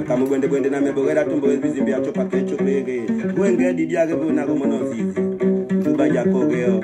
Kamu bwende na mebogera tumbo bizimbi achopa kecho pege. Wenge didiage buna ko monozizi. Tubaja kogeo.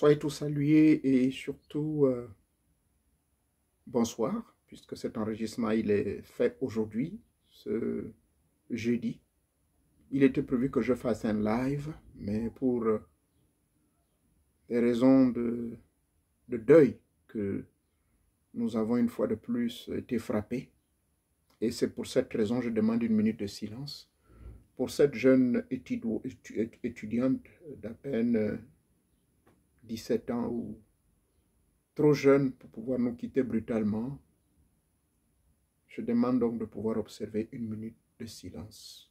Soyez tous salués et surtout bonsoir, puisque cet enregistrement il est fait aujourd'hui, ce jeudi. Il était prévu que je fasse un live, mais pour des raisons de deuil que nous avons une fois de plus été frappés. Et c'est pour cette raison que je demande une minute de silence pour cette jeune étudiante d'à peine 17 ans ou trop jeune pour pouvoir nous quitter brutalement. Je demande donc de pouvoir observer une minute de silence.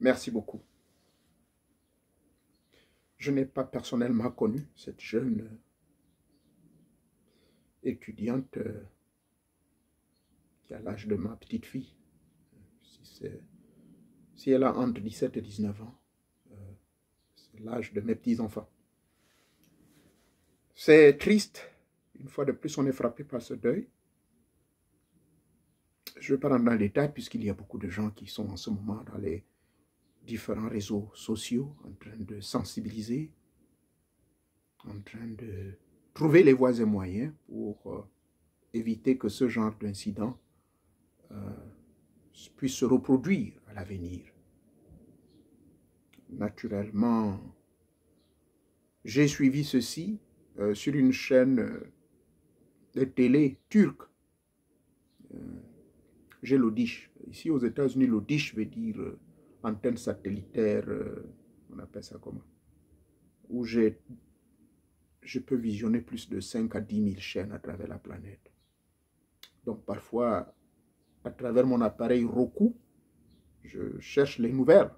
Merci beaucoup. Je n'ai pas personnellement connu cette jeune étudiante qui a l'âge de ma petite fille. Si elle a entre 17 et 19 ans, c'est l'âge de mes petits-enfants. C'est triste. Une fois de plus, on est frappé par ce deuil. Je ne vais pas rentrer dans le détail puisqu'il y a beaucoup de gens qui sont en ce moment dans les différents réseaux sociaux en train de sensibiliser, en train de trouver les voies et moyens pour éviter que ce genre d'incident puisse se reproduire à l'avenir. Naturellement, j'ai suivi ceci sur une chaîne de télé turque. J'ai l'Odish. Ici aux États-Unis, l'Odish veut dire antenne satellitaire, on appelle ça comment? Où je peux visionner plus de 5 à 10 000 chaînes à travers la planète. Donc parfois, à travers mon appareil Roku, je cherche les nouvelles.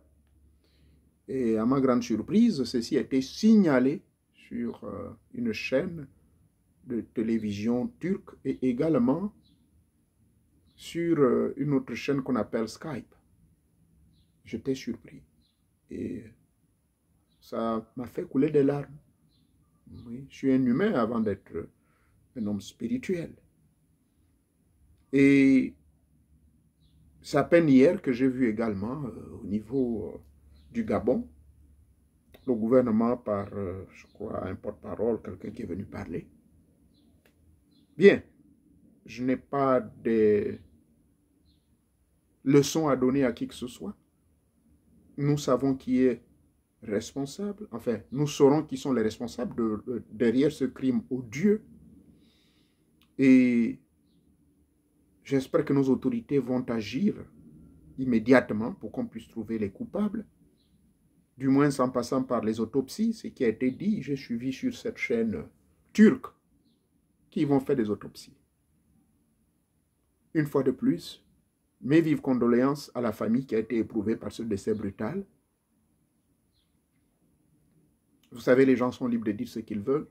Et à ma grande surprise, ceci a été signalé sur une chaîne de télévision turque et également sur une autre chaîne qu'on appelle Skype. J'étais surpris. Et ça m'a fait couler des larmes. Oui, je suis un humain avant d'être un homme spirituel. Et c'est à peine hier que j'ai vu également au niveau du Gabon, le gouvernement par, je crois, un porte-parole, quelqu'un qui est venu parler. Bien, je n'ai pas de leçons à donner à qui que ce soit. Nous savons qui est responsable, enfin, nous saurons qui sont les responsables derrière ce crime odieux. Et j'espère que nos autorités vont agir immédiatement pour qu'on puisse trouver les coupables. Du moins en passant par les autopsies, ce qui a été dit, j'ai suivi sur cette chaîne turque qui vont faire des autopsies. Une fois de plus, mes vives condoléances à la famille qui a été éprouvée par ce décès brutal. Vous savez, les gens sont libres de dire ce qu'ils veulent.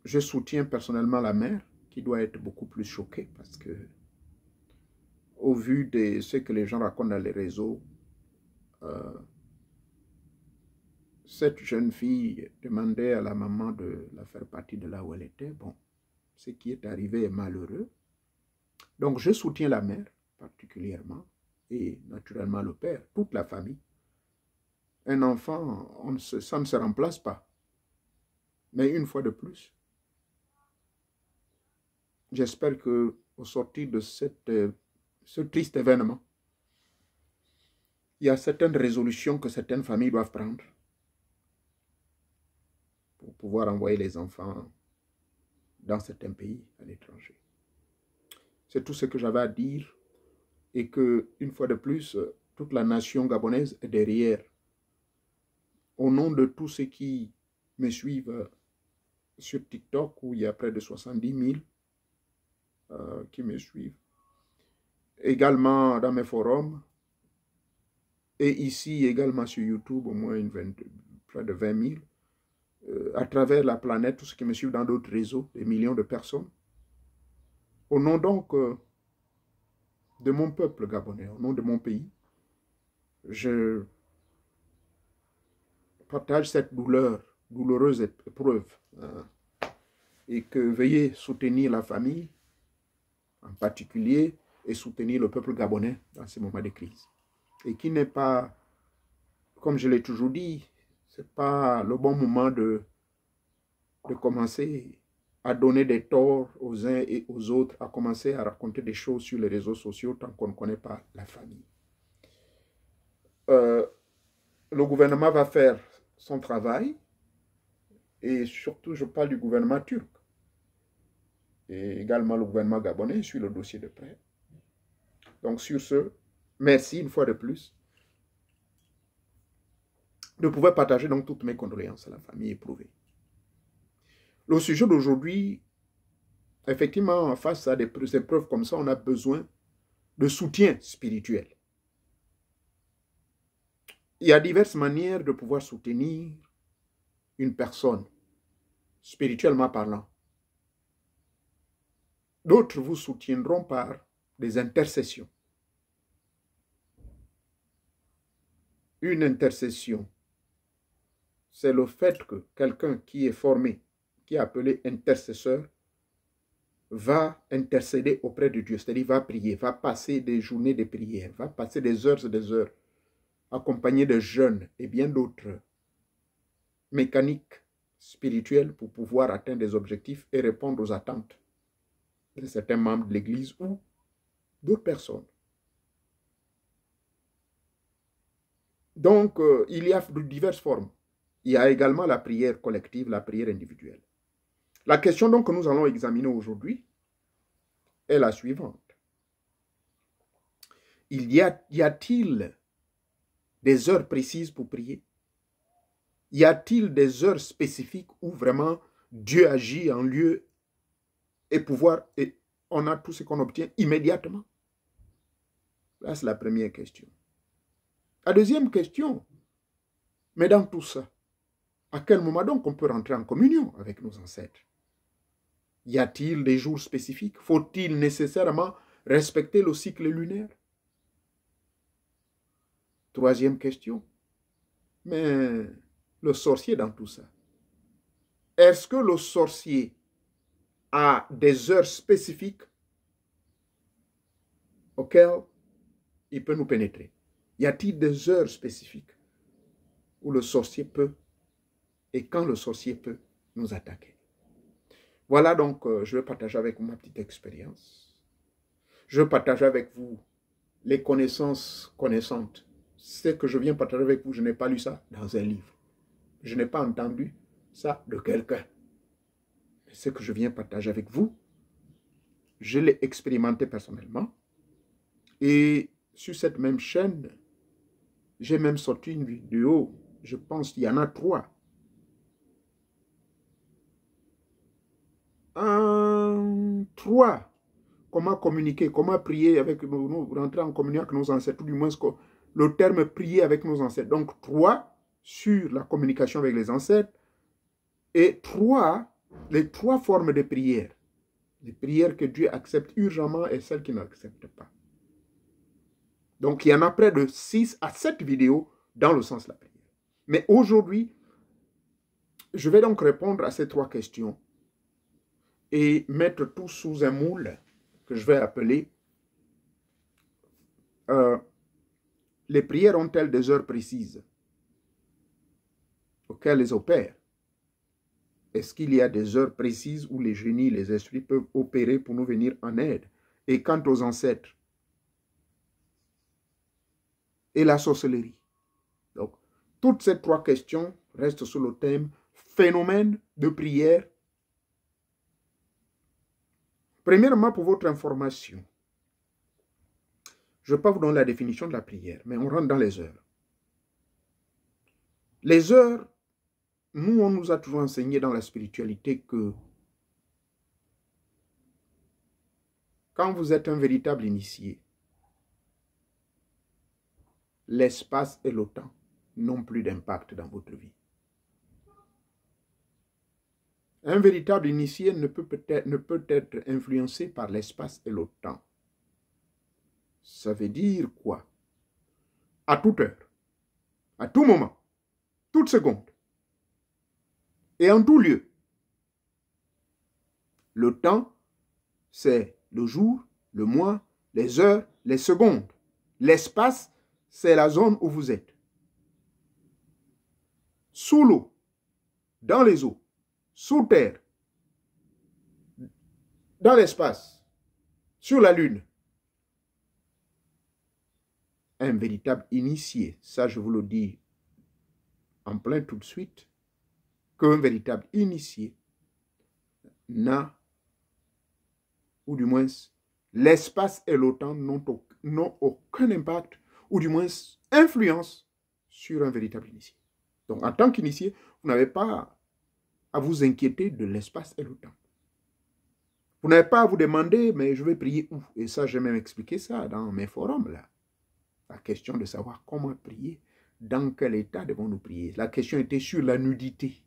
Je soutiens personnellement la mère qui doit être beaucoup plus choquée parce que, au vu de ce que les gens racontent dans les réseaux, cette jeune fille demandait à la maman de la faire partie de là où elle était. Bon, ce qui est arrivé est malheureux. Donc, je soutiens la mère particulièrement et naturellement le père, toute la famille. Un enfant, ça ne se remplace pas. Mais une fois de plus, j'espère qu'au sortir de ce triste événement, il y a certaines résolutions que certaines familles doivent prendre pour pouvoir envoyer les enfants dans certains pays à l'étranger. C'est tout ce que j'avais à dire et que, une fois de plus, toute la nation gabonaise est derrière. Au nom de tous ceux qui me suivent sur TikTok, où il y a près de 70 000 qui me suivent, également dans mes forums, et ici également sur YouTube, au moins près de 20 000, à travers la planète, tous ceux qui me suivent dans d'autres réseaux, des millions de personnes. Au nom donc de mon peuple gabonais, au nom de mon pays, je partage cette douloureuse épreuve, et que veuillez soutenir la famille en particulier et soutenir le peuple gabonais dans ces moments de crise. Et qui n'est pas, comme je l'ai toujours dit, ce n'est pas le bon moment de commencer à donner des torts aux uns et aux autres, à commencer à raconter des choses sur les réseaux sociaux tant qu'on ne connaît pas la famille. Le gouvernement va faire son travail, et surtout je parle du gouvernement turc. Et également le gouvernement gabonais suit le dossier de près. Donc sur ce, merci une fois de plus de pouvoir partager donc toutes mes condoléances à la famille éprouvée. Le sujet d'aujourd'hui, effectivement, face à des épreuves comme ça, on a besoin de soutien spirituel. Il y a diverses manières de pouvoir soutenir une personne, spirituellement parlant. D'autres vous soutiendront par des intercessions. Une intercession c'est le fait que quelqu'un qui est formé, qui est appelé intercesseur, va intercéder auprès de Dieu, c'est-à-dire va prier, va passer des journées de prière, va passer des heures et des heures, accompagné de jeûnes et bien d'autres mécaniques spirituelles pour pouvoir atteindre des objectifs et répondre aux attentes de certains membres de l'Église ou d'autres personnes. Donc, il y a diverses formes. Il y a également la prière collective, la prière individuelle. La question donc que nous allons examiner aujourd'hui est la suivante. Y a-t-il des heures précises pour prier? Y a-t-il des heures spécifiques où vraiment Dieu agit en lieu et pouvoir et on a tout ce qu'on obtient immédiatement? Là, c'est la première question. La deuxième question, mais dans tout ça, à quel moment donc on peut rentrer en communion avec nos ancêtres? Y a-t-il des jours spécifiques? Faut-il nécessairement respecter le cycle lunaire? Troisième question, mais le sorcier dans tout ça, est-ce que le sorcier a des heures spécifiques auxquelles il peut nous pénétrer? Y a-t-il des heures spécifiques où le sorcier peut et quand le sorcier peut nous attaquer? Voilà donc, je vais partager avec vous ma petite expérience. Je vais partager avec vous les connaissances connaissantes. Ce que je viens partager avec vous, je n'ai pas lu ça dans un livre. Je n'ai pas entendu ça de quelqu'un. Ce que je viens partager avec vous, je l'ai expérimenté personnellement. Et sur cette même chaîne, j'ai même sorti une vidéo, je pense qu'il y en a 3. Comment communiquer, comment prier avec nous, rentrer en communion avec nos ancêtres, ou du moins le terme prier avec nos ancêtres. Donc 3 sur la communication avec les ancêtres et les 3 formes de prière. Les prières que Dieu accepte urgemment et celles qu'il n'accepte pas. Donc il y en a près de 6 à 7 vidéos dans le sens de la prière. Mais aujourd'hui, je vais donc répondre à ces 3 questions et mettre tout sous un moule que je vais appeler les prières ont-elles des heures précises auxquelles elles opèrent? Est-ce qu'il y a des heures précises où les génies, les esprits peuvent opérer pour nous venir en aide? Et quant aux ancêtres et la sorcellerie? Donc, toutes ces 3 questions restent sous le thème phénomène de prière. Premièrement, pour votre information, je ne vais pas vous donner la définition de la prière, mais on rentre dans les heures. Les heures, nous, on nous a toujours enseigné dans la spiritualité que quand vous êtes un véritable initié, l'espace et le temps n'ont plus d'impact dans votre vie. Un véritable initié ne peut être influencé par l'espace et le temps. Ça veut dire quoi? À toute heure, à tout moment, toute seconde, et en tout lieu. Le temps, c'est le jour, le mois, les heures, les secondes. L'espace, c'est la zone où vous êtes. Sous l'eau, dans les eaux, sous terre, dans l'espace, sur la lune. Un véritable initié, ça je vous le dis en plein tout de suite, qu'un véritable initié n'a, ou du moins l'espace et le temps n'ont aucun impact, ou du moins influence sur un véritable initié. Donc en tant qu'initié, vous n'avez pas à vous inquiéter de l'espace et le temps. Vous n'avez pas à vous demander, mais je vais prier où? Et ça, j'ai même expliqué ça dans mes forums là. La question de savoir comment prier, dans quel état devons-nous prier. La question était sur la nudité.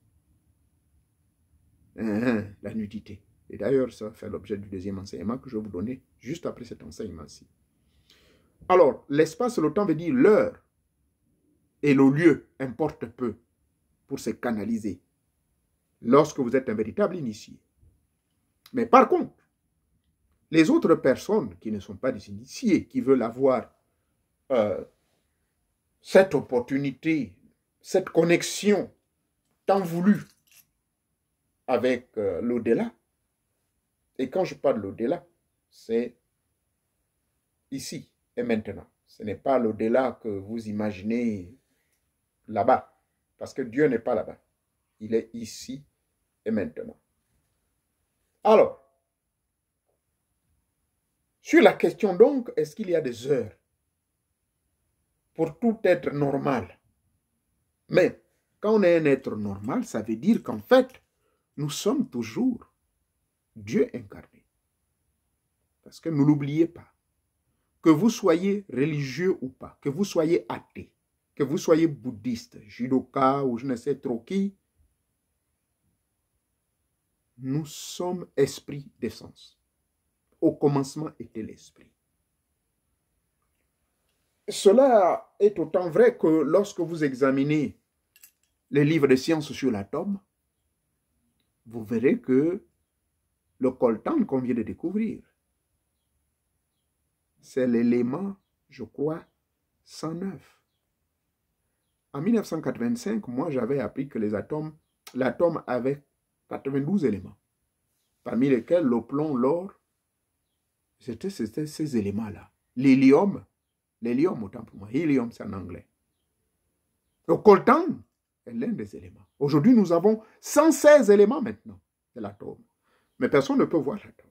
La nudité. Et d'ailleurs, ça fait l'objet du deuxième enseignement que je vais vous donner juste après cet enseignement-ci. Alors, l'espace et le temps veut dire l'heure et le lieu importe peu pour se canaliser lorsque vous êtes un véritable initié. Mais par contre, les autres personnes qui ne sont pas des initiés, qui veulent avoir cette opportunité, cette connexion tant voulue avec l'au-delà, et quand je parle de l'au-delà, c'est ici et maintenant. Ce n'est pas l'au-delà que vous imaginez là-bas, parce que Dieu n'est pas là-bas. Il est ici et maintenant. Alors, sur la question donc, est-ce qu'il y a des heures pour tout être normal? Mais quand on est un être normal, ça veut dire qu'en fait, nous sommes toujours Dieu incarné. Parce que ne l'oubliez pas. Que vous soyez religieux ou pas, que vous soyez athée, que vous soyez bouddhiste, judoka ou je ne sais trop qui, nous sommes esprit d'essence. Au commencement était l'esprit. Cela est autant vrai que lorsque vous examinez les livres de sciences sur l'atome, vous verrez que le coltan qu'on vient de découvrir, c'est l'élément, je crois, 109. En 1985, moi, j'avais appris que l'atome avait 92 éléments, parmi lesquels le plomb, l'or, c'était ces éléments-là. L'hélium autant pour moi, hélium c'est en anglais. Le coltan est l'un des éléments. Aujourd'hui, nous avons 116 éléments maintenant de l'atome. Mais personne ne peut voir l'atome.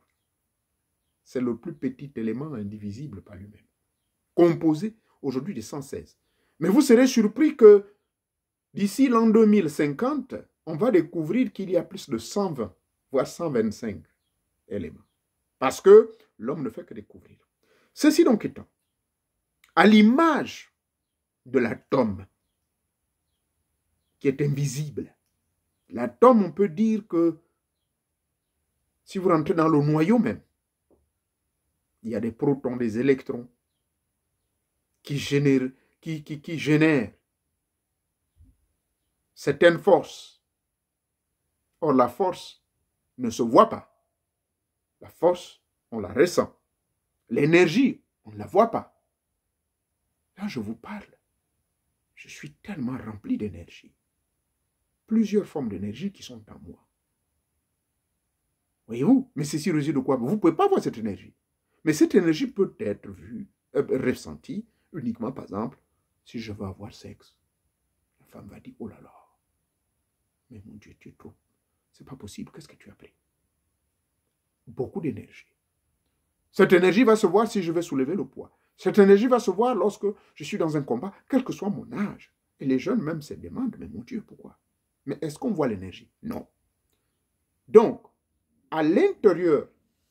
C'est le plus petit élément indivisible par lui-même, composé aujourd'hui de 116. Mais vous serez surpris que d'ici l'an 2050, on va découvrir qu'il y a plus de 120, voire 125 éléments. Parce que l'homme ne fait que découvrir. Ceci donc étant, à l'image de l'atome, qui est invisible, l'atome, on peut dire que si vous rentrez dans le noyau même, il y a des protons, des électrons qui génèrent certaines forces. Or, la force ne se voit pas. La force, on la ressent. L'énergie, on ne la voit pas. Là, je vous parle. Je suis tellement rempli d'énergie. Plusieurs formes d'énergie qui sont en moi. Voyez-vous? Mais ceci réside de quoi? Vous ne pouvez pas voir cette énergie. Mais cette énergie peut être vue, ressentie uniquement, par exemple, si je veux avoir sexe. La femme va dire, oh là là, mais mon Dieu, tu es trop. C'est pas possible, qu'est-ce que tu as pris? Beaucoup d'énergie. Cette énergie va se voir si je vais soulever le poids. Cette énergie va se voir lorsque je suis dans un combat, quel que soit mon âge. Et les jeunes même se demandent, mais mon Dieu, pourquoi? Mais est-ce qu'on voit l'énergie? Non. Donc, à l'intérieur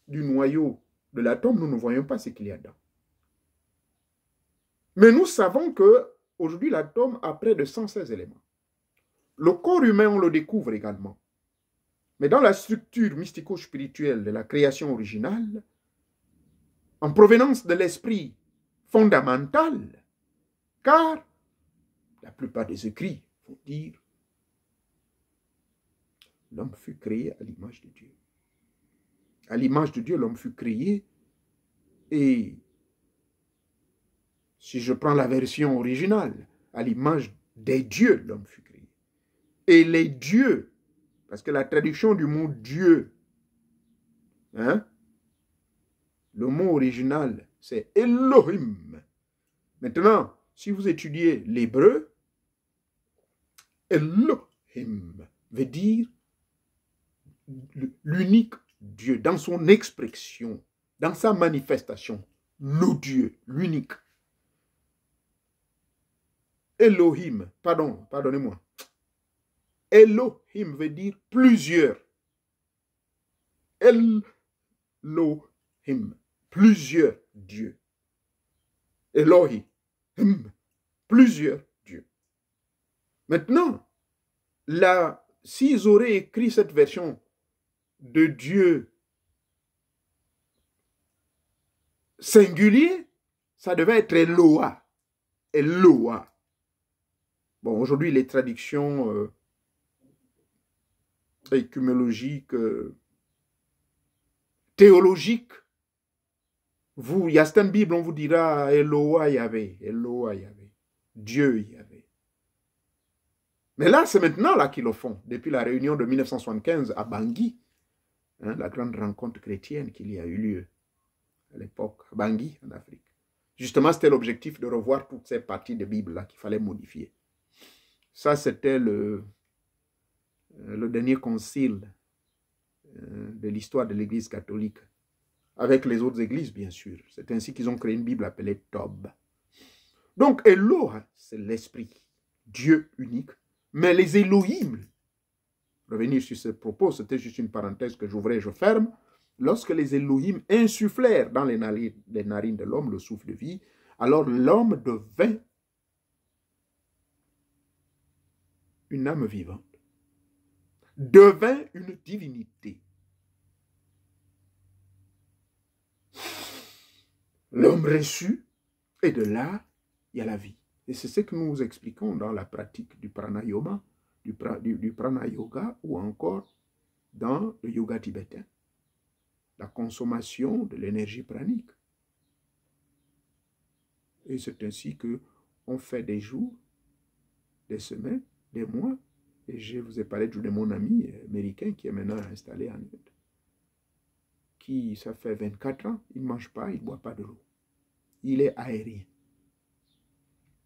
du noyau de l'atome, nous ne voyons pas ce qu'il y a dedans. Mais nous savons qu'aujourd'hui, l'atome a près de 116 éléments. Le corps humain, on le découvre également. Mais dans la structure mystico-spirituelle de la création originale, en provenance de l'esprit fondamental, car la plupart des écrits vont dire l'homme fut créé à l'image de Dieu. À l'image de Dieu, l'homme fut créé, et si je prends la version originale, à l'image des dieux, l'homme fut créé. Et les dieux, parce que la traduction du mot Dieu, le mot original, c'est Elohim. Maintenant, si vous étudiez l'hébreu, Elohim veut dire l'unique Dieu, dans son expression, dans sa manifestation, le Dieu, l'unique. Elohim, pardonnez-moi. Elohim veut dire plusieurs. Elohim, plusieurs dieux. Elohim, plusieurs dieux. Maintenant, là, s'ils auraient écrit cette version de Dieu singulier, ça devait être Eloah. Eloah. Bon, aujourd'hui, les traductions écumologique, théologique. Vous, il y a certaines Bibles, on vous dira Eloah Yahvé, Eloah Yahvé, Dieu Yahvé. Mais là, c'est maintenant là qu'ils le font, depuis la réunion de 1975 à Bangui, hein, la grande rencontre chrétienne qu'il y a eu lieu à l'époque, à Bangui, en Afrique. Justement, c'était l'objectif de revoir toutes ces parties de Bible-là qu'il fallait modifier. Ça, c'était le dernier concile de l'histoire de l'Église catholique, avec les autres églises, bien sûr. C'est ainsi qu'ils ont créé une Bible appelée Tob. Donc, Eloah, c'est l'esprit, Dieu unique. Mais les Elohim, revenir sur ce propos, c'était juste une parenthèse que j'ouvrais et je ferme. Lorsque les Elohim insufflèrent dans les narines de l'homme le souffle de vie, alors l'homme devint une âme vivante, devint une divinité. L'homme reçut, et de là, il y a la vie. Et c'est ce que nous expliquons dans la pratique du pranayama, du prana yoga, ou encore dans le yoga tibétain. La consommation de l'énergie pranique. Et c'est ainsi qu'on fait des jours, des semaines, des mois. Et je vous ai parlé de mon ami américain qui est maintenant installé en Inde. Qui, ça fait 24 ans, il ne mange pas, il ne boit pas de l'eau. Il est aérien.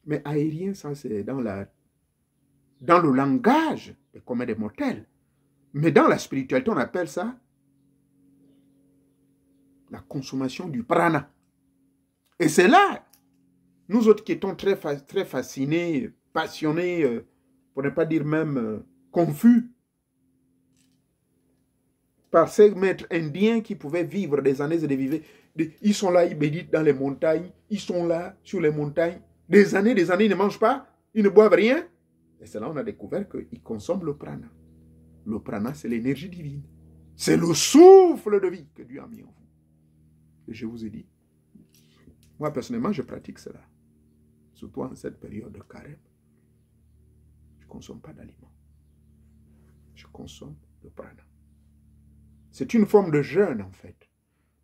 Mais aérien, ça c'est dans le langage des communs des mortels. Mais dans la spiritualité, on appelle ça la consommation du prana. Et c'est là, nous autres qui étions très fascinés, passionnés, pour ne pas dire même confus, par ces maîtres indiens qui pouvaient vivre des années et des viver. Ils sont là, ils méditent dans les montagnes, ils sont là, sur les montagnes, des années, ils ne mangent pas, ils ne boivent rien. Et c'est là on a découvert qu'ils consomment le prana. Le prana, c'est l'énergie divine. C'est le souffle de vie que Dieu a mis en vous. Et je vous ai dit, moi personnellement, je pratique cela. Surtout en cette période de carême. Je ne consomme pas d'aliments. Je consomme le prana. C'est une forme de jeûne, en fait.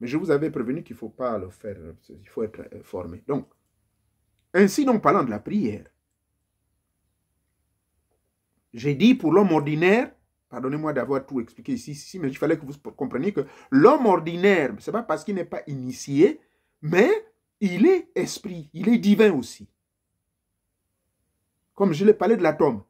Mais je vous avais prévenu qu'il ne faut pas le faire, il faut être formé. Donc, ainsi donc parlant de la prière, j'ai dit pour l'homme ordinaire, pardonnez-moi d'avoir tout expliqué ici, mais il fallait que vous compreniez que l'homme ordinaire, ce n'est pas parce qu'il n'est pas initié, mais il est esprit, il est divin aussi. Comme je l'ai parlé de l'atome.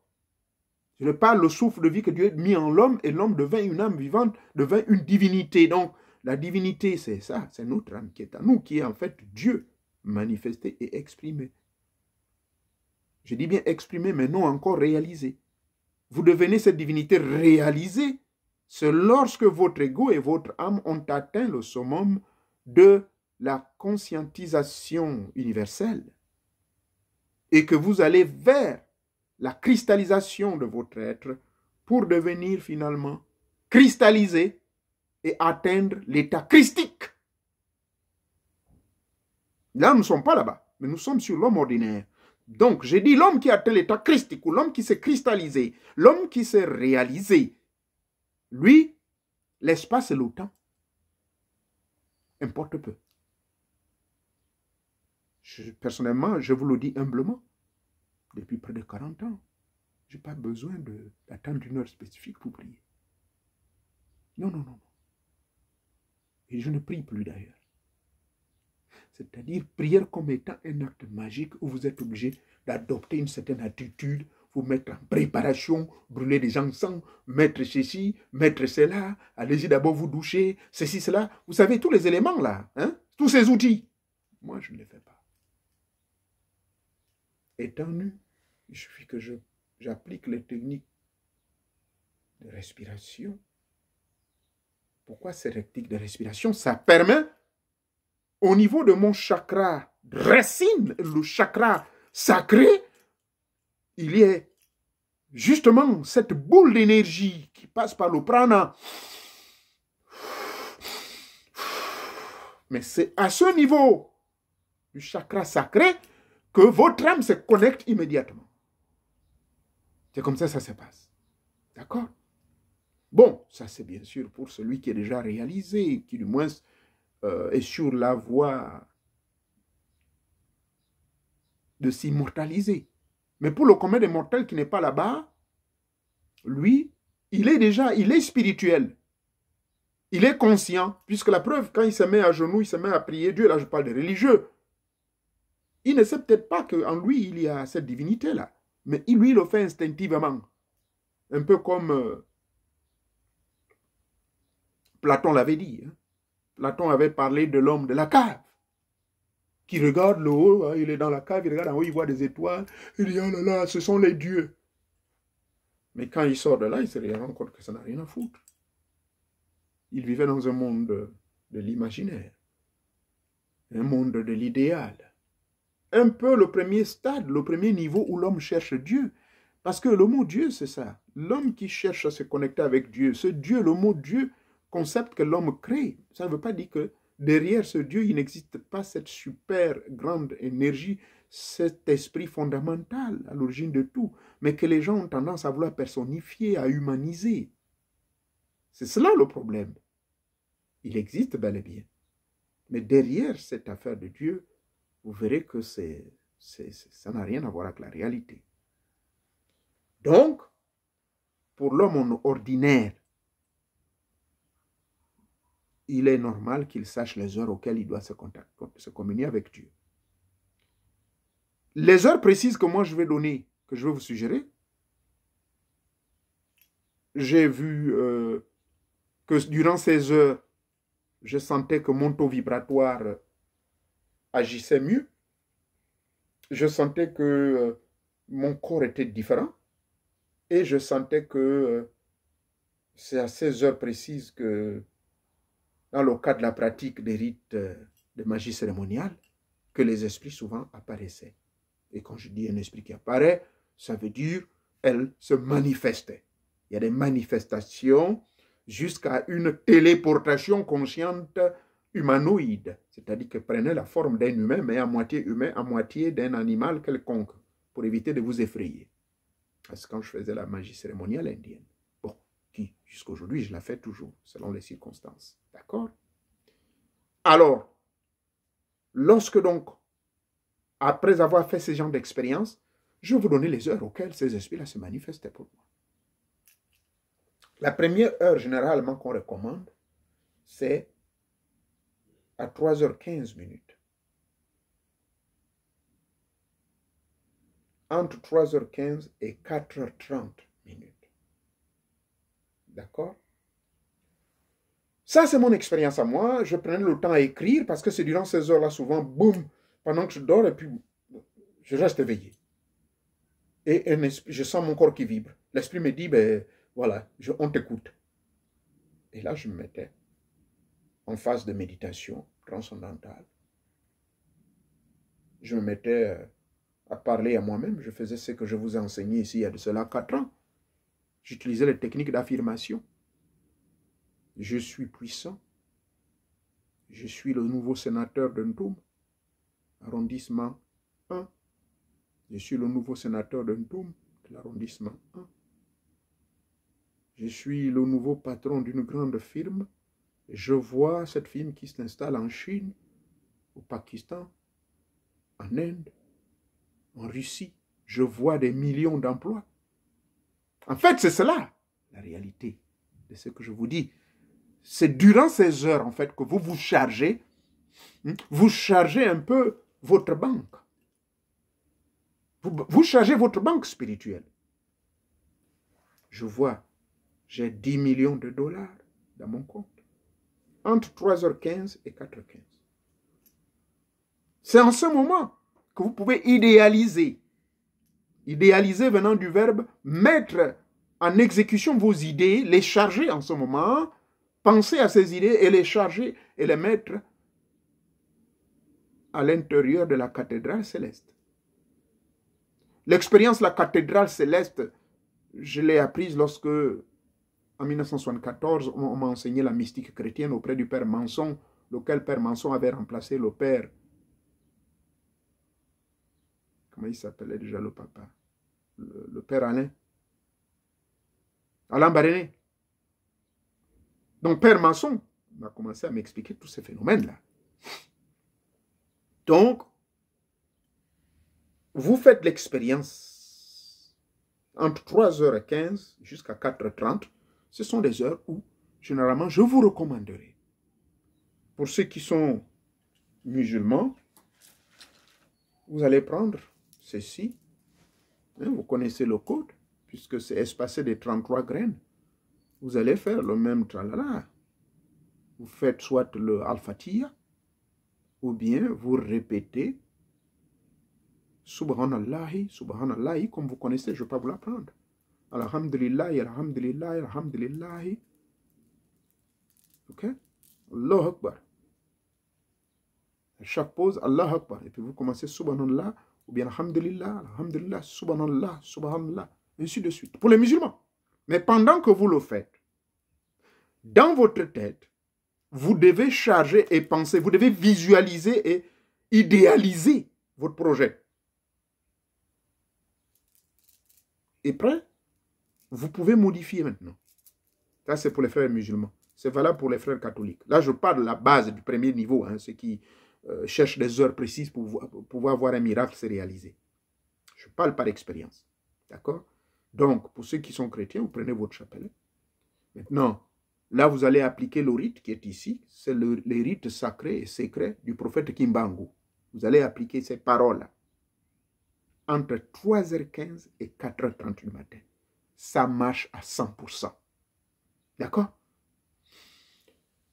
Je le parle, le souffle de vie que Dieu a mis en l'homme, et l'homme devint une âme vivante, devint une divinité. Donc, la divinité, c'est ça, c'est notre âme qui est à nous, qui est en fait Dieu, manifesté et exprimé. Je dis bien exprimé, mais non encore réalisé. Vous devenez cette divinité réalisée, c'est lorsque votre ego et votre âme ont atteint le summum de la conscientisation universelle et que vous allez vers la cristallisation de votre être pour devenir finalement cristallisé et atteindre l'état christique. Là, nous ne sommes pas là-bas, mais nous sommes sur l'homme ordinaire. Donc, j'ai dit l'homme qui a atteint l'état christique, ou l'homme qui s'est cristallisé, l'homme qui s'est réalisé, lui, l'espace et le temps importe peu. Personnellement, je vous le dis humblement, depuis près de 40 ans, je n'ai pas besoin d'attendre une heure spécifique pour prier. Non, non, non. Et je ne prie plus d'ailleurs. C'est-à-dire prière comme étant un acte magique où vous êtes obligé d'adopter une certaine attitude, vous mettre en préparation, brûler des encens, mettre ceci, mettre cela, allez-y d'abord vous doucher, ceci, cela. Vous savez, tous les éléments là, hein, tous ces outils. Moi, je ne les fais pas. Étant nu, il suffit que j'applique les techniques de respiration. Pourquoi ces techniques de respiration? Ça permet, au niveau de mon chakra racine, le chakra sacré, il y a justement cette boule d'énergie qui passe par le prana. Mais c'est à ce niveau du chakra sacré que votre âme se connecte immédiatement. C'est comme ça que ça se passe. D'accord? Bon, ça c'est bien sûr pour celui qui est déjà réalisé, qui du moins est sur la voie de s'immortaliser. Mais pour le commun des mortels qui n'est pas là-bas, lui, il est spirituel. Il est conscient, puisque la preuve, quand il se met à genoux, il se met à prier Dieu, là je parle des religieux, il ne sait peut-être pas qu'en lui, il y a cette divinité-là. Mais lui, il le fait instinctivement. Un peu comme Platon l'avait dit. Hein. Platon avait parlé de l'homme de la cave, qui regarde le haut, hein, il est dans la cave, il regarde en haut, il voit des étoiles, il dit, oh là là, ce sont les dieux. Mais quand il sort de là, il se rend compte que ça n'a rien à foutre. Il vivait dans un monde de l'imaginaire, un monde de l'idéal. Un peu le premier stade, le premier niveau où l'homme cherche Dieu. Parce que le mot Dieu, c'est ça. L'homme qui cherche à se connecter avec Dieu, ce Dieu, le mot Dieu, concept que l'homme crée, ça ne veut pas dire que derrière ce Dieu, il n'existe pas cette super grande énergie, cet esprit fondamental à l'origine de tout, mais que les gens ont tendance à vouloir personnifier, à humaniser. C'est cela le problème. Il existe bel et bien. Mais derrière cette affaire de Dieu, vous verrez que ça n'a rien à voir avec la réalité. Donc, pour l'homme ordinaire, il est normal qu'il sache les heures auxquelles il doit se communier avec Dieu. Les heures précises que moi je vais donner, que je vais vous suggérer, j'ai vu que durant ces heures, je sentais que mon taux vibratoire agissait mieux. Je sentais que mon corps était différent. Et je sentais que c'est à ces heures précises que, dans le cadre de la pratique des rites de magie cérémoniale, que les esprits souvent apparaissaient. Et quand je dis un esprit qui apparaît, ça veut dire elle se manifestait. Il y a des manifestations jusqu'à une téléportation consciente humanoïde, c'est-à-dire qu'elle prenait la forme d'un humain, mais à moitié humain, à moitié d'un animal quelconque, pour éviter de vous effrayer. Parce que quand je faisais la magie cérémoniale indienne, bon, qui jusqu'à aujourd'hui, je la fais toujours, selon les circonstances. D'accord? Alors, lorsque donc, après avoir fait ce genre d'expérience, je vais vous donner les heures auxquelles ces esprits-là se manifestaient pour moi. La première heure, généralement, qu'on recommande, c'est à 3h15. Entre 3h15 et 4h30. D'accord? Ça, c'est mon expérience à moi. Je prenais le temps à écrire parce que c'est durant ces heures-là, souvent, boum, pendant que je dors, et puis je reste éveillé. Et je sens mon corps qui vibre. L'esprit me dit, ben voilà, on t'écoute. Et là, je me mettais en phase de méditation transcendantale. Je me mettais à parler à moi-même. Je faisais ce que je vous ai enseigné ici il y a de cela 4 ans. J'utilisais les techniques d'affirmation. Je suis puissant. Je suis le nouveau sénateur de Ntoum, arrondissement 1. Je suis le nouveau sénateur de Ntoum, de l'arrondissement 1. Je suis le nouveau patron d'une grande firme. Je vois cette firme qui s'installe en Chine, au Pakistan, en Inde, en Russie. Je vois des millions d'emplois. En fait, c'est cela, la réalité de ce que je vous dis. C'est durant ces heures, en fait, que vous chargez un peu votre banque. Vous chargez votre banque spirituelle. Je vois, j'ai 10 millions de dollars dans mon compte. Entre 3h15 et 4h15. C'est en ce moment que vous pouvez idéaliser. Idéaliser venant du verbe mettre en exécution vos idées, les charger en ce moment, penser à ces idées et les charger et les mettre à l'intérieur de la cathédrale céleste. L'expérience de la cathédrale céleste, je l'ai apprise lorsque, en 1974, on m'a enseigné la mystique chrétienne auprès du père Manson, lequel père Manson avait remplacé le père. Comment il s'appelait déjà le papa? Le père Alain. Alain Baréné. Donc, Père Maçon m'a commencé à m'expliquer tous ces phénomènes-là. Donc, vous faites l'expérience entre 3h15 jusqu'à 4h30. Ce sont des heures où, généralement, je vous recommanderai. Pour ceux qui sont musulmans, vous allez prendre ceci. Vous connaissez le code, puisque c'est espacé de 33 graines. Vous allez faire le même tralala. Vous faites soit le al-Fatiha, ou bien vous répétez Subhanallahi, Subhanallahi, comme vous connaissez, je ne vais pas vous l'apprendre. Alhamdulillahi, Alhamdulillahi, Alhamdulillahi. Ok? Allahu Akbar. À chaque pause, Allahu Akbar. Et puis vous commencez Subhanallah, ou bien Alhamdulillah, Alhamdulillah, Subhanallah, Subhanallah, ainsi de suite. Pour les musulmans. Mais pendant que vous le faites, dans votre tête, vous devez charger et penser, vous devez visualiser et idéaliser votre projet. Et prêt? Vous pouvez modifier maintenant. Ça, c'est pour les frères musulmans. C'est valable pour les frères catholiques. Là, je parle de la base du premier niveau, ceux qui cherchent des heures précises pour pouvoir voir un miracle se réaliser. Je parle par expérience. D'accord? Donc, pour ceux qui sont chrétiens, vous prenez votre chapelet. Maintenant, là, vous allez appliquer le rite qui est ici. C'est le rite sacré et secret du prophète Kimbangu. Vous allez appliquer ces paroles-là entre 3h15 et 4h30 du matin. Ça marche à 100%. D'accord?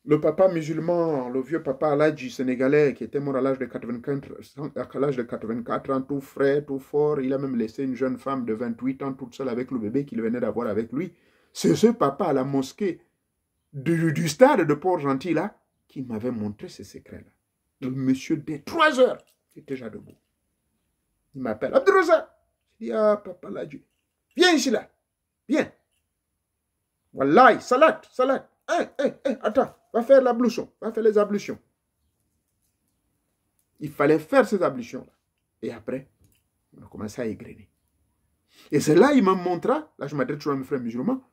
Le papa musulman, le vieux papa Aladji sénégalais qui était mort à l'âge de 84 ans, tout frais, tout fort, il a même laissé une jeune femme de 28 ans toute seule avec le bébé qu'il venait d'avoir avec lui. C'est ce papa à la mosquée du stade de Port-Gentil là qui m'avait montré ces secrets-là. Le monsieur dès 3 heures était déjà debout. Il m'appelle Abdourazak. Je dis, ah papa Aladji, viens ici là, viens. Wallahi, salat. Attends, va faire l'ablution, va faire les ablutions. Il fallait faire ces ablutions-là. Et après, on a commencé à égrener. Et c'est là, il me montra, là je m'adresse toujours à mes frères musulmans,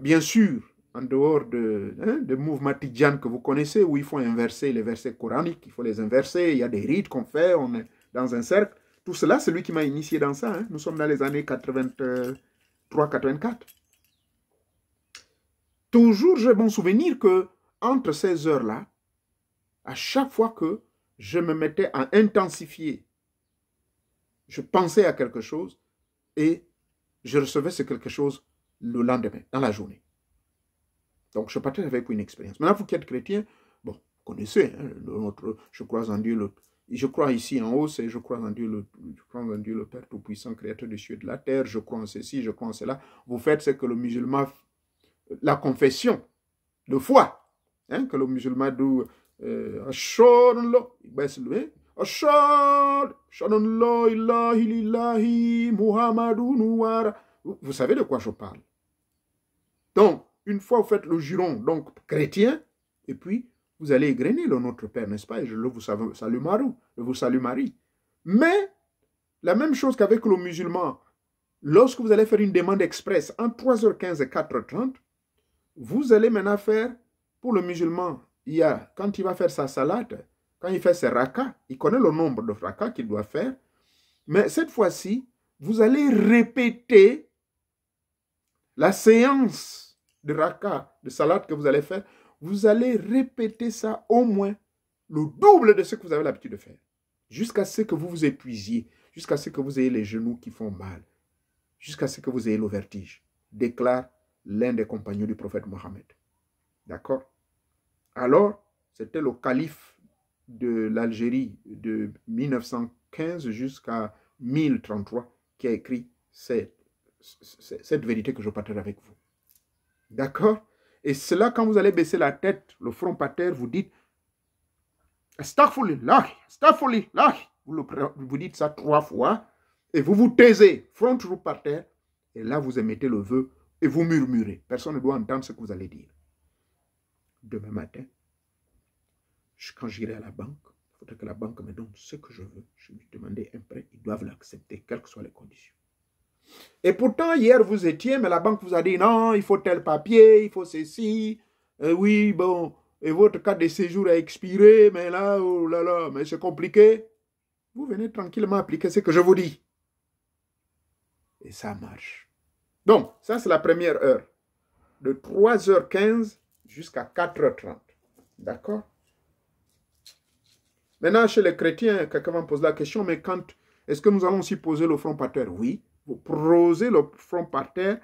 bien sûr, en dehors de mouvements tidjan que vous connaissez, où il faut inverser les versets coraniques, il faut les inverser, il y a des rites qu'on fait, on est dans un cercle. Tout cela, c'est lui qui m'a initié dans ça. Nous sommes dans les années 83-84. Toujours, j'ai bon souvenir que entre ces heures-là, à chaque fois que je me mettais à intensifier, je pensais à quelque chose et je recevais ce quelque chose le lendemain, dans la journée. Donc, je partais avec une expérience. Maintenant, vous qui êtes chrétien, bon, vous connaissez, je crois en Dieu, je crois ici en haut, c'est je crois en Dieu, le Père Tout-Puissant, Créateur des cieux et de la terre, je crois en ceci, je crois en cela. Vous faites ce que le musulman, la confession de foi, que le musulman dit, vous savez de quoi je parle. Donc, une fois vous faites le juron, donc chrétien, et puis vous allez égrener le Notre Père, n'est-ce pas? Et je vous salue Marie. Mais, la même chose qu'avec le musulman, lorsque vous allez faire une demande express entre 3h15 et 4h30, vous allez maintenant faire, pour le musulman, quand il va faire sa salade, quand il fait ses rakas, il connaît le nombre de rakas qu'il doit faire, mais cette fois-ci, vous allez répéter la séance de rakas, de salade que vous allez faire, vous allez répéter ça au moins le double de ce que vous avez l'habitude de faire, jusqu'à ce que vous vous épuisiez, jusqu'à ce que vous ayez les genoux qui font mal, jusqu'à ce que vous ayez le vertige, déclare l'un des compagnons du prophète Mohammed. D'accord? Alors, c'était le calife de l'Algérie de 1915 jusqu'à 1033 qui a écrit cette vérité que je partage avec vous. D'accord? Et cela, quand vous allez baisser la tête, le front par terre, vous dites Astaghfirullah, Astaghfirullah. Vous dites ça 3 fois et vous vous taisez, front toujours par terre, et là vous émettez le vœu et vous murmurez. Personne ne doit entendre ce que vous allez dire. Demain matin, quand j'irai à la banque, il faudrait que la banque me donne ce que je veux. Je vais lui demander un prêt, ils doivent l'accepter, quelles que soient les conditions. Et pourtant, hier, vous étiez, mais la banque vous a dit, non, il faut tel papier, il faut ceci. Oui, bon, et votre carte de séjour a expiré, mais là, oh là là, mais c'est compliqué. Vous venez tranquillement appliquer ce que je vous dis. Et ça marche. Donc, ça, c'est la première heure. De 3h15 jusqu'à 4h30. D'accord? Maintenant, chez les chrétiens, quelqu'un va me poser la question, mais quand est-ce que nous allons aussi poser le front par terre? Oui. Vous posez le front par terre,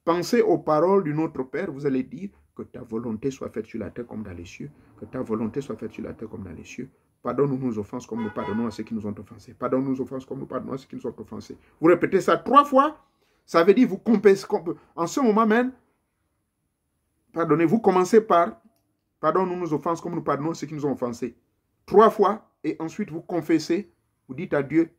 pensez aux paroles du Notre Père, vous allez dire que ta volonté soit faite sur la terre comme dans les cieux, que ta volonté soit faite sur la terre comme dans les cieux. Pardonne-nous nos offenses comme nous pardonnons à ceux qui nous ont offensés. Pardonne-nous nos offenses comme nous pardonnons à ceux qui nous ont offensés. Vous répétez ça 3 fois, ça veut dire vous compensez. En ce moment même, pardonnez, vous commencez par pardonne-nous nos offenses comme nous pardonnons à ceux qui nous ont offensés. 3 fois, et ensuite vous confessez, vous dites à Dieu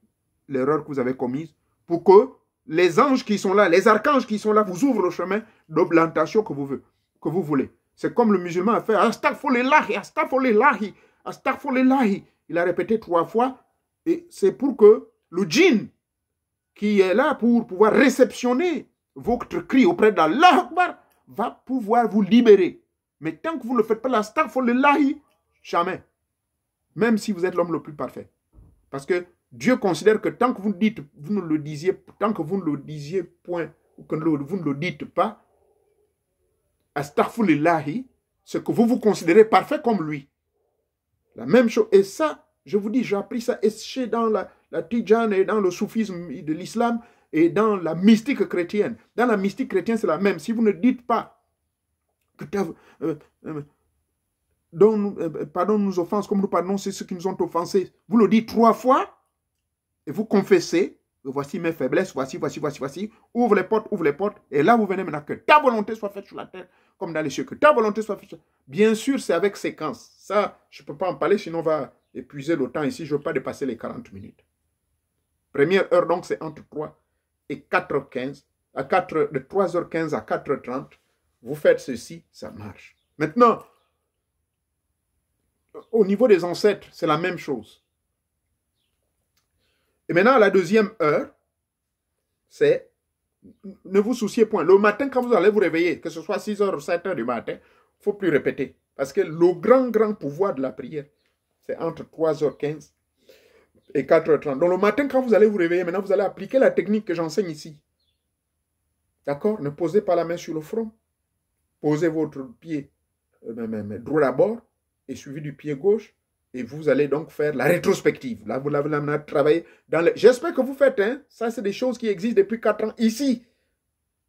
l'erreur que vous avez commise, pour que les anges qui sont là, les archanges qui sont là, vous ouvrent le chemin d'orientation que vous voulez. C'est comme le musulman a fait, Astaghfirullahi, Astaghfirullahi, Astaghfirullahi. Il a répété 3 fois, et c'est pour que le djinn, qui est là pour pouvoir réceptionner votre cri auprès d'Allah Akbar, va pouvoir vous libérer. Mais tant que vous ne faites pas l'Astaghfirullahi, jamais. Même si vous êtes l'homme le plus parfait. Parce que Dieu considère que tant que vous ne le disiez point, ou que vous ne le dites pas, Astaghfirullahi, ce que vous considérez parfait comme lui. La même chose. Et ça, je vous dis, j'ai appris ça et dans la Tijane et dans le soufisme de l'islam et dans la mystique chrétienne. Dans la mystique chrétienne, c'est la même. Si vous ne dites pas que pardonne nos offenses comme nous pardonnons ceux qui nous ont offensés, vous le dites 3 fois, et vous confessez, voici mes faiblesses, voici, ouvre les portes, et là vous venez maintenant que ta volonté soit faite sur la terre, comme dans les cieux, que ta volonté soit faite sur la terre. Bien sûr, c'est avec séquence. Ça, je ne peux pas en parler, sinon on va épuiser le temps ici, je ne veux pas dépasser les 40 minutes. Première heure, donc, c'est entre 3 et 4h15, de 3h15 à 4h30, vous faites ceci, ça marche. Maintenant, au niveau des ancêtres, c'est la même chose. Et maintenant, la deuxième heure, c'est, ne vous souciez point. Le matin, quand vous allez vous réveiller, que ce soit 6h ou 7h du matin, il ne faut plus répéter. Parce que le grand pouvoir de la prière, c'est entre 3h15 et 4h30. Donc le matin, quand vous allez vous réveiller, maintenant, vous allez appliquer la technique que j'enseigne ici. D'accord? Ne posez pas la main sur le front. Posez votre pied droit d'abord et suivi du pied gauche. Et vous allez donc faire la rétrospective. Là, vous l'avez travaillé dans les... J'espère que vous faites, hein. Ça, c'est des choses qui existent depuis 4 ans ici.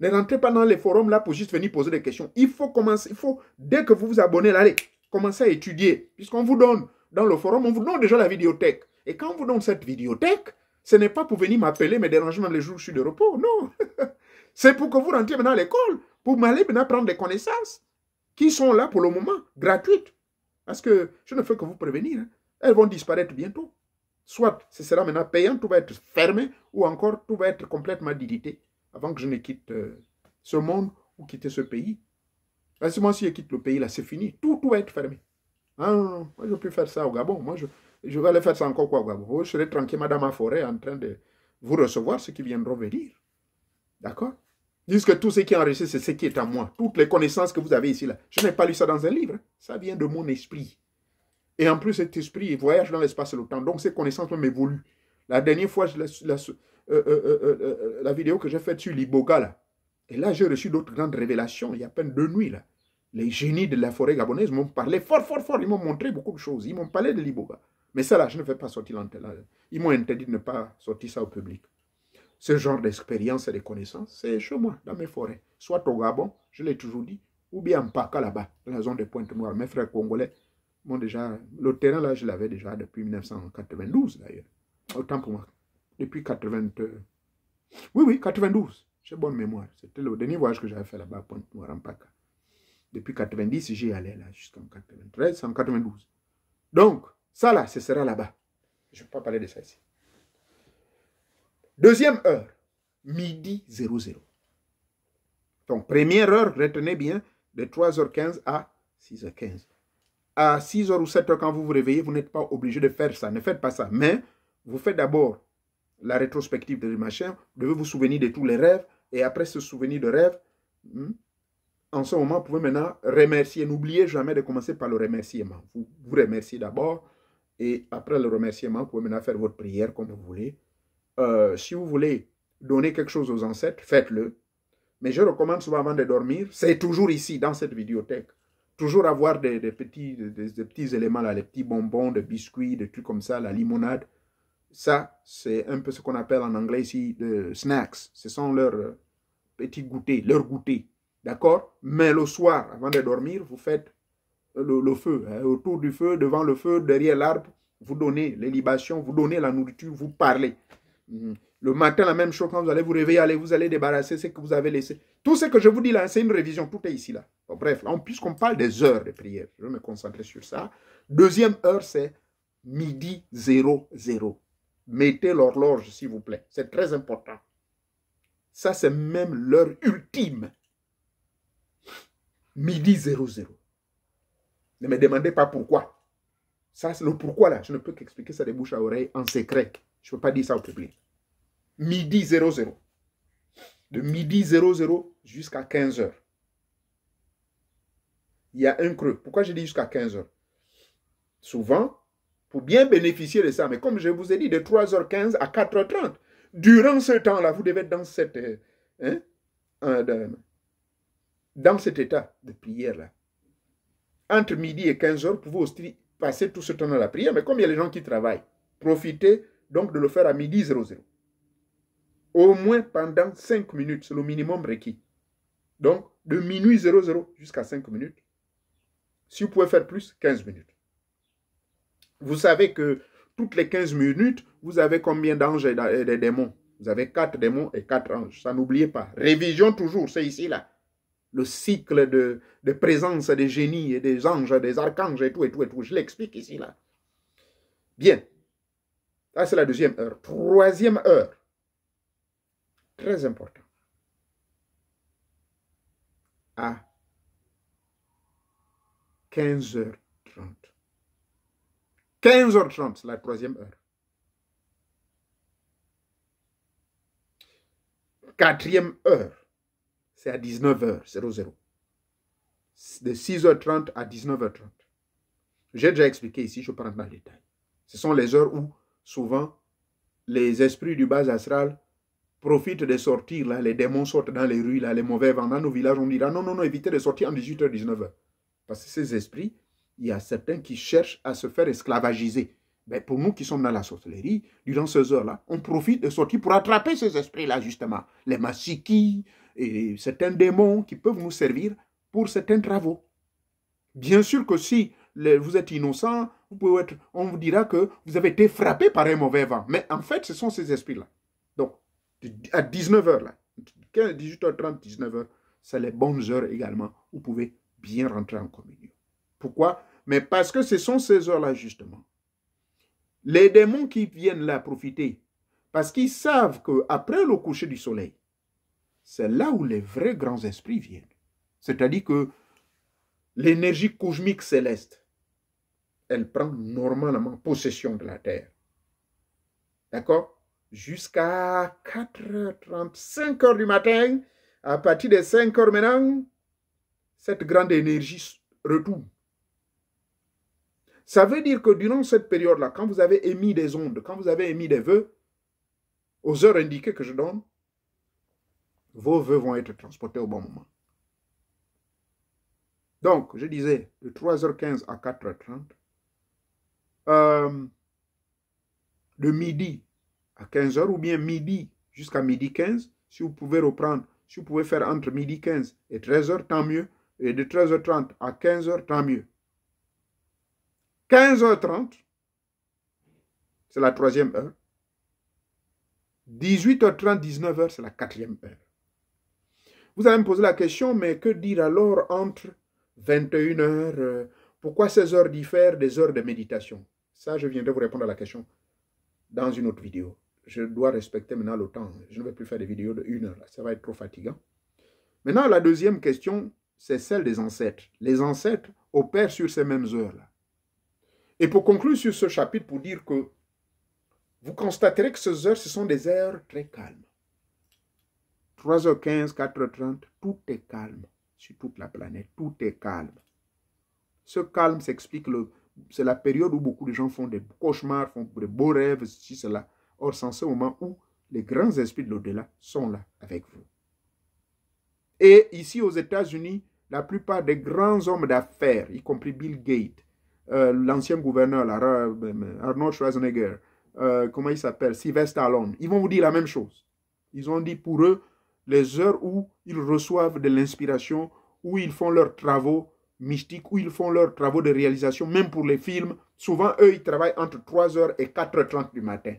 Ne rentrez pas dans les forums là pour juste venir poser des questions. Il faut commencer, dès que vous vous abonnez, là, allez, commencez à étudier. Puisqu'on vous donne, dans le forum, on vous donne déjà la vidéothèque. Et quand on vous donne cette vidéothèque, ce n'est pas pour venir m'appeler, me déranger dans les jours où je suis de repos. Non. C'est pour que vous rentriez maintenant à l'école, pour m'aller maintenant prendre des connaissances qui sont là pour le moment, gratuites. Parce que je ne fais que vous prévenir. Hein. Elles vont disparaître bientôt. Soit ce sera maintenant payant, tout va être fermé, ou encore tout va être complètement didité avant que je ne quitte ce monde ou quitter ce pays. Parce que moi, si je quitte le pays, là, c'est fini. Tout va être fermé. Ah non, non, moi, je ne peux plus faire ça au Gabon. Moi, je vais aller faire ça encore quoi au Gabon. Je serai tranquillement dans ma forêt en train de vous recevoir ce qui viendront venir. D'accord? Disent que tout ce qui est enregistré, c'est ce qui est à moi. Toutes les connaissances que vous avez ici, là. Je n'ai pas lu ça dans un livre. Hein. Ça vient de mon esprit. Et en plus, cet esprit voyage dans l'espace et le temps. Donc, ces connaissances même évoluent. La dernière fois, la vidéo que j'ai faite sur l'Iboga, là. Et là, j'ai reçu d'autres grandes révélations. Il y a à peine 2 nuits, là. Les génies de la forêt gabonaise m'ont parlé fort. Ils m'ont montré beaucoup de choses. Ils m'ont parlé de l'Iboga. Mais ça, là, je ne vais pas sortir l'antenne. Ils m'ont interdit de ne pas sortir ça au public. Ce genre d'expérience et de connaissances, c'est chez moi, dans mes forêts. Soit au Gabon, je l'ai toujours dit, ou bien en Paka, là-bas, dans la zone des Pointes Noires. Mes frères congolais m'ont déjà... Le terrain, là, je l'avais déjà depuis 1992, d'ailleurs. Autant pour moi. Depuis 80... Oui, 92. J'ai bonne mémoire. C'était le dernier voyage que j'avais fait là-bas à Pointe-Noire, en Paka. Depuis 90, j'y allais là, jusqu'en 93, en 92. Donc, ça là, ce sera là-bas. Je ne vais pas parler de ça ici. Deuxième heure, midi 00. Donc, première heure, retenez bien, de 3h15 à 6h15. À 6h ou 7h, quand vous vous réveillez, vous n'êtes pas obligé de faire ça. Ne faites pas ça. Mais, vous faites d'abord la rétrospective de machin, vous devez vous souvenir de tous les rêves, et après ce souvenir de rêve, en ce moment, vous pouvez maintenant remercier. N'oubliez jamais de commencer par le remerciement. Vous remerciez d'abord, et après le remerciement, vous pouvez maintenant faire votre prière comme vous voulez. Si vous voulez donner quelque chose aux ancêtres, faites-le. Mais je recommande souvent avant de dormir, c'est toujours ici, dans cette vidéothèque, toujours avoir des petits éléments, là, les petits bonbons, des biscuits, des trucs comme ça, la limonade. Ça, c'est un peu ce qu'on appelle en anglais ici, de snacks. Ce sont leurs petits goûters, leurs goûters. D'accord? Mais le soir, avant de dormir, vous faites le feu. Hein, autour du feu, devant le feu, derrière l'arbre, vous donnez les libations, vous donnez la nourriture, vous parlez. Le matin, la même chose, quand vous allez vous réveiller, vous allez débarrasser ce que vous avez laissé. Tout ce que je vous dis là, c'est une révision, tout est ici là. Bon, bref, puisqu'on parle des heures de prière, je vais me concentrer sur ça. Deuxième heure, c'est midi 00. Mettez l'horloge, s'il vous plaît. C'est très important. Ça, c'est même l'heure ultime. Midi 00. Ne me demandez pas pourquoi. Ça, c'est le pourquoi là. Je ne peux qu'expliquer ça de bouche à oreille en secret. Je ne peux pas dire ça au public. Midi 00. De midi 00 jusqu'à 15h. Il y a un creux. Pourquoi je dis jusqu'à 15h? Souvent, pour bien bénéficier de ça, mais comme je vous ai dit, de 3h15 à 4h30, durant ce temps-là, vous devez être dans dans cet état de prière-là. Entre midi et 15h, vous pouvez aussi passer tout ce temps dans la prière, mais comme il y a les gens qui travaillent, profitez donc de le faire à midi 00. Au moins pendant 5 minutes, c'est le minimum requis. Donc, de minuit 00 jusqu'à 5 minutes. Si vous pouvez faire plus, 15 minutes. Vous savez que toutes les 15 minutes, vous avez combien d'anges et de démons? Vous avez 4 démons et 4 anges. Ça, n'oubliez pas. Révision toujours, c'est ici, là. Le cycle de présence des génies et des anges, des archanges et tout, et tout, et tout. Je l'explique ici, là. Bien. Ça, c'est la deuxième heure. Troisième heure. Très important. À 15h30. 15h30, c'est la troisième heure. Quatrième heure, c'est à 19h00. De 6h30 à 19h30. J'ai déjà expliqué ici, je prends dans le détail. Ce sont les heures où, souvent, les esprits du bas astral profitent de sortir, là, les démons sortent dans les rues, là, les mauvais vents. Dans nos villages, on dira non, évitez de sortir en 18h, 19h. Parce que ces esprits, il y a certains qui cherchent à se faire esclavagiser. Mais pour nous qui sommes dans la sorcellerie, durant ces heures-là, on profite de sortir pour attraper ces esprits-là, justement. Les masikis et certains démons qui peuvent nous servir pour certains travaux. Bien sûr que si vous êtes innocent, on vous dira que vous avez été frappé par un mauvais vent. Mais en fait, ce sont ces esprits-là. Donc, à 19h, là, 18h30, 19h, c'est les bonnes heures également. Vous pouvez bien rentrer en communion. Pourquoi? Mais parce que ce sont ces heures-là, justement. Les démons qui viennent là profiter, parce qu'ils savent qu'après le coucher du soleil, c'est là où les vrais grands esprits viennent. C'est-à-dire que l'énergie cosmique céleste, elle prend normalement possession de la Terre. D'accord? Jusqu'à 4h30, 5h du matin, à partir de 5h maintenant, cette grande énergie retourne. Ça veut dire que durant cette période-là, quand vous avez émis des ondes, quand vous avez émis des vœux, aux heures indiquées que je donne, vos vœux vont être transportés au bon moment. Donc, je disais, de 3h15 à 4h30, de midi à 15h, ou bien midi jusqu'à midi 15, si vous pouvez reprendre, si vous pouvez faire entre midi 15 et 13h, tant mieux, et de 13h30 à 15h, tant mieux. 15h30, c'est la troisième heure. 18h30, 19h, c'est la quatrième heure. Vous allez me poser la question, mais que dire alors entre 21h, pourquoi ces heures diffèrent des heures de méditation? Ça, je viendrai vous répondre à la question dans une autre vidéo. Je dois respecter maintenant le temps. Je ne vais plus faire des vidéos de 1 heure. Là. Ça va être trop fatigant. Maintenant, la deuxième question, c'est celle des ancêtres. Les ancêtres opèrent sur ces mêmes heures-là. Et pour conclure sur ce chapitre, pour dire que vous constaterez que ces heures, ce sont des heures très calmes. 3h15, 4h30, tout est calme sur toute la planète. Tout est calme. Ce calme s'explique, c'est la période où beaucoup de gens font des cauchemars, font des beaux rêves, ceci, cela. Or, c'est en ce moment où les grands esprits de l'au-delà sont là avec vous. Et ici aux États-Unis, la plupart des grands hommes d'affaires, y compris Bill Gates, l'ancien gouverneur, Arnold Schwarzenegger, comment il s'appelle, Sylvester Stallone, ils vont vous dire la même chose. Ils ont dit pour eux, les heures où ils reçoivent de l'inspiration, où ils font leurs travaux mystiques, où ils font leurs travaux de réalisation, même pour les films, souvent eux, ils travaillent entre 3h et 4h30 du matin.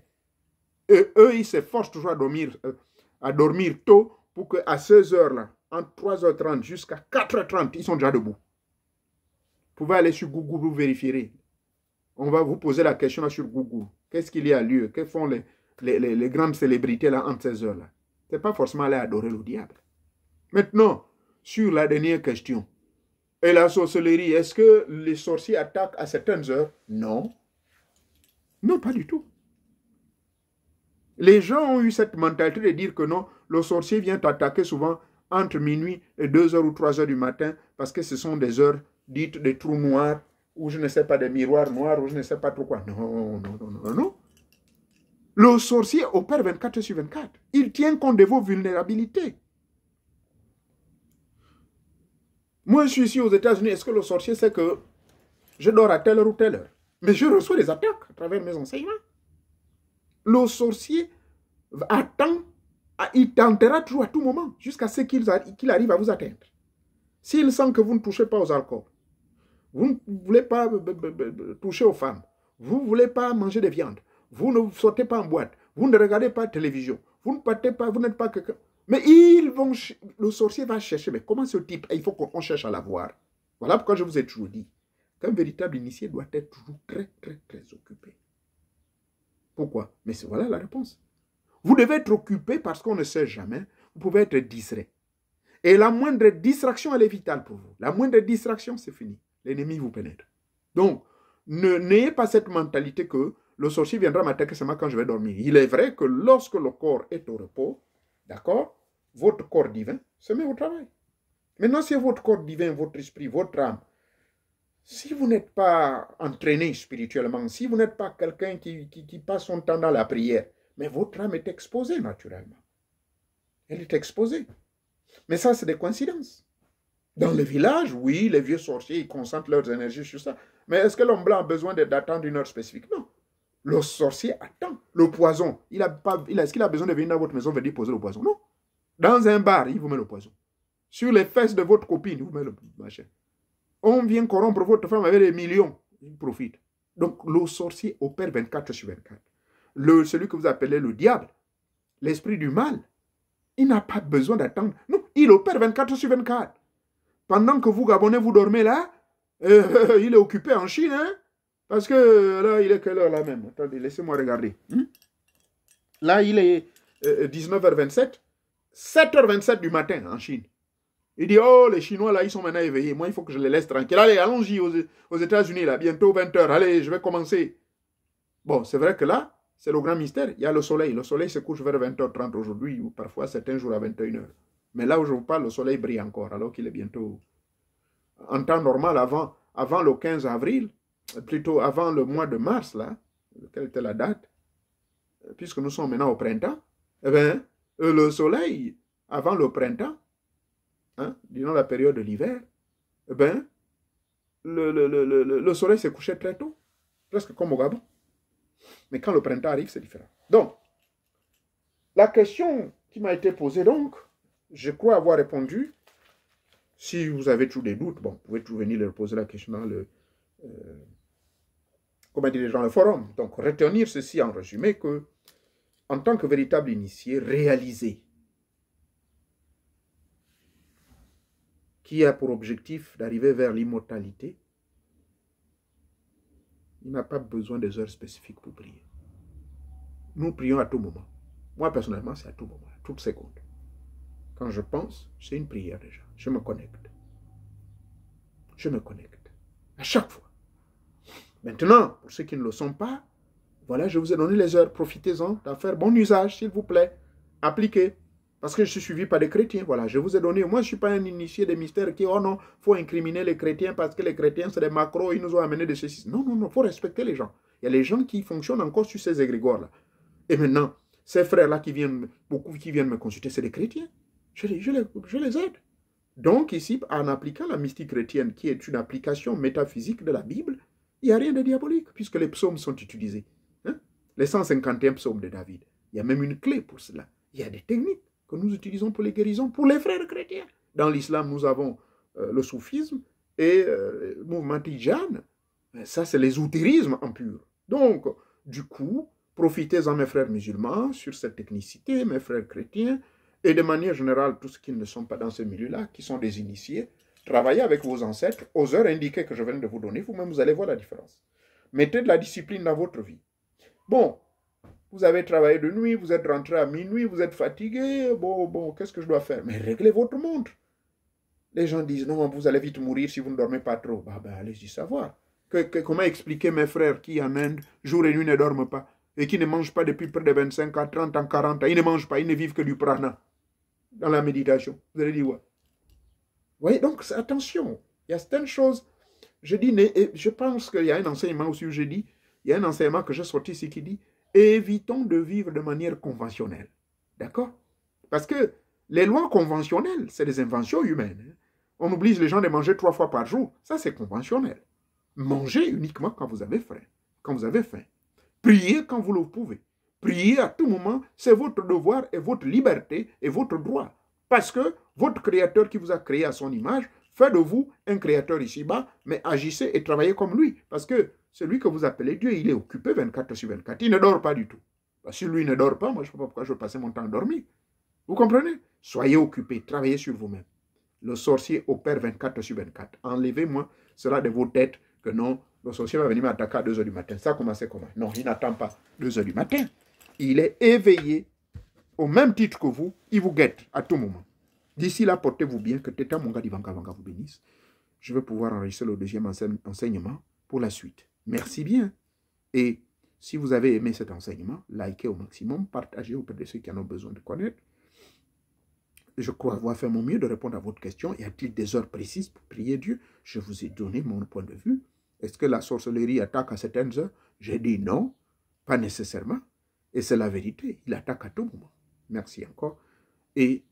Et eux, ils s'efforcent toujours à dormir tôt pour qu'à 16h-là, entre 3h30 jusqu'à 4h30, ils sont déjà debout. Vous pouvez aller sur Google, vous vérifierez. On va vous poser la question là sur Google. Qu'est-ce qu'il y a lieu? Que font les grandes célébrités là entre ces heures-là? Ce n'est pas forcément aller adorer le diable. Maintenant, sur la dernière question. Et la sorcellerie, est-ce que les sorciers attaquent à certaines heures? Non. Non, pas du tout. Les gens ont eu cette mentalité de dire que non, le sorcier vient attaquer souvent entre minuit et 2h ou 3h du matin parce que ce sont des heures dites des trous noirs ou je ne sais pas, des miroirs noirs ou je ne sais pas trop quoi. Non, non, non, non, non. Le sorcier opère 24h/24. Il tient compte de vos vulnérabilités. Moi, je suis ici aux États-Unis. Est-ce que le sorcier sait que je dors à telle heure ou telle heure? Mais je reçois des attaques à travers mes enseignements. Le sorcier attend, il tentera toujours à tout moment, jusqu'à ce qu'il arrive à vous atteindre. S'il sent que vous ne touchez pas aux alcools, vous ne voulez pas toucher aux femmes, vous ne voulez pas manger de viande, vous ne sortez pas en boîte, vous ne regardez pas la télévision, vous ne partez pas, vous n'êtes pas quelqu'un. Mais le sorcier va chercher, mais comment ce type, il faut qu'on cherche à l'avoir. Voilà pourquoi je vous ai toujours dit qu'un véritable initié doit être toujours très, très, très occupé. Pourquoi? Mais voilà la réponse. Vous devez être occupé parce qu'on ne sait jamais. Vous pouvez être distrait. Et la moindre distraction, elle est vitale pour vous. La moindre distraction, c'est fini. L'ennemi vous pénètre. Donc, n'ayez pas cette mentalité que le sorcier viendra m'attaquer seulement quand je vais dormir. Il est vrai que lorsque le corps est au repos, d'accord, votre corps divin se met au travail. Maintenant, si votre corps divin, votre esprit, votre âme, si vous n'êtes pas entraîné spirituellement, si vous n'êtes pas quelqu'un qui passe son temps dans la prière, mais votre âme est exposée naturellement. Elle est exposée. Mais ça, c'est des coïncidences. Dans le village, oui, les vieux sorciers, ils concentrent leurs énergies sur ça. Mais est-ce que l'homme blanc a besoin d'attendre une heure spécifique? Non. Le sorcier attend. Le poison, est-ce qu'il a besoin de venir dans votre maison venir poser le poison? Non. Dans un bar, il vous met le poison. Sur les fesses de votre copine, il vous met le machin. On vient corrompre votre femme avec des millions. Il profite. Donc, le sorcier opère 24h/24. Celui que vous appelez le diable, l'esprit du mal, il n'a pas besoin d'attendre. Non, il opère 24h/24. Pendant que vous, Gabonais, vous dormez là, il est occupé en Chine, hein? Parce que là, il est quelle heure là même? Attendez, laissez-moi regarder. Là, il est 19h27, 7h27 du matin en Chine. Il dit, oh, les Chinois, là, ils sont maintenant éveillés. Moi, il faut que je les laisse tranquilles. Allez, allons-y aux États-Unis, là, bientôt 20h. Allez, je vais commencer. Bon, c'est vrai que là, c'est le grand mystère. Il y a le soleil. Le soleil se couche vers 20h30 aujourd'hui, ou parfois certains jours à 21h. Mais là où je vous parle, le soleil brille encore, alors qu'il est bientôt... En temps normal, avant le 15 avril, plutôt avant le mois de mars, là, quelle était la date, puisque nous sommes maintenant au printemps, eh bien, le soleil, avant le printemps, hein, disons la période de l'hiver, eh bien, le soleil se couchait très tôt, presque comme au Gabon. Mais quand le printemps arrive, c'est différent. Donc, la question qui m'a été posée, donc, je crois avoir répondu. Si vous avez tous des doutes, bon, vous pouvez toujours venir leur poser la question dans le, dans le forum. Donc, retenir ceci en résumé que, en tant que véritable initié, réalisé, qui a pour objectif d'arriver vers l'immortalité, il n'a pas besoin des heures spécifiques pour prier. Nous prions à tout moment. Moi, personnellement, c'est à tout moment, à toute seconde. Quand je pense, c'est une prière déjà. Je me connecte. Je me connecte. À chaque fois. Maintenant, pour ceux qui ne le sont pas, Voilà, je vous ai donné les heures. Profitez-en d'en faire bon usage, s'il vous plaît. Appliquez. Parce que je suis suivi par des chrétiens. Voilà, je vous ai donné. Moi, je ne suis pas un initié des mystères qui, oh non, il faut incriminer les chrétiens parce que les chrétiens, c'est des macros, ils nous ont amené de ceci. Non, non, non, il faut respecter les gens. Il y a les gens qui fonctionnent encore sur ces égrégores-là. Et maintenant, ces frères-là qui viennent, beaucoup qui viennent me consulter, c'est des chrétiens. Je les aide. Donc, ici, en appliquant la mystique chrétienne, qui est une application métaphysique de la Bible, il n'y a rien de diabolique, puisque les psaumes sont utilisés. Hein? Les 151 psaumes de David. Il y a même une clé pour cela. Il y a des techniques que nous utilisons pour les guérisons, pour les frères chrétiens. Dans l'islam, nous avons le soufisme et le mouvement tijane. Ça, c'est l'ésotérisme en pur. Donc, du coup, profitez-en, mes frères musulmans, sur cette technicité, mes frères chrétiens, et de manière générale, tous ceux qui ne sont pas dans ce milieu-là, qui sont des initiés, travaillez avec vos ancêtres aux heures indiquées que je viens de vous donner. Vous-même, vous allez voir la différence. Mettez de la discipline dans votre vie. Bon, vous avez travaillé de nuit, vous êtes rentré à minuit, vous êtes fatigué. Bon, qu'est-ce que je dois faire? Mais réglez votre montre. Les gens disent, non, vous allez vite mourir si vous ne dormez pas trop. Allez-y savoir. Comment expliquer mes frères qui en Inde, jour et nuit, ne dorment pas et qui ne mangent pas depuis près de 25 ans, 30 ans, 40 ans. Ils ne mangent pas, ils ne vivent que du prana dans la méditation. Vous allez dire, ouais. Vous voyez, donc attention. Il y a certaines choses. Je pense qu'il y a un enseignement aussi où j'ai dit, il y a un enseignement que j'ai sorti ici qui dit, évitons de vivre de manière conventionnelle. D'accord? Parce que les lois conventionnelles, c'est des inventions humaines. Hein? On oblige les gens de manger 3 fois par jour. Ça, c'est conventionnel. Mangez uniquement quand vous avez faim. Quand vous avez faim. Priez quand vous le pouvez. Priez à tout moment. C'est votre devoir et votre liberté et votre droit. Parce que votre Créateur qui vous a créé à son image fait de vous un Créateur ici-bas, mais agissez et travaillez comme lui. Parce que celui que vous appelez Dieu, il est occupé 24 sur 24. Il ne dort pas du tout. Si lui ne dort pas, moi je ne sais pas pourquoi je vais passer mon temps à dormir. Vous comprenez? Soyez occupés, travaillez sur vous-même. Le sorcier opère 24 sur 24. Enlevez-moi cela de vos têtes que non, le sorcier va venir m'attaquer à 2 h du matin. Ça a commencé comment? Non, il n'attend pas 2 h du matin. Il est éveillé au même titre que vous. Il vous guette à tout moment. D'ici là, portez-vous bien. Que Teta Monga Divanga Vanga vous bénisse. Je vais pouvoir enregistrer le deuxième enseignement pour la suite. Merci bien. Et si vous avez aimé cet enseignement, likez au maximum, partagez auprès de ceux qui en ont besoin de connaître. Je crois avoir fait mon mieux de répondre à votre question. Y a-t-il des heures précises pour prier Dieu? Je vous ai donné mon point de vue. Est-ce que la sorcellerie attaque à certaines heures? J'ai dit non, pas nécessairement. Et c'est la vérité. Il attaque à tout moment. Merci encore. Et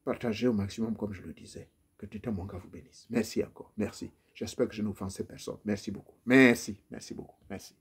partagez au maximum, comme je le disais. Que Teta Monga vous bénisse. Merci encore. Merci. J'espère que je n'offensais personne. Merci beaucoup. Merci beaucoup. Merci.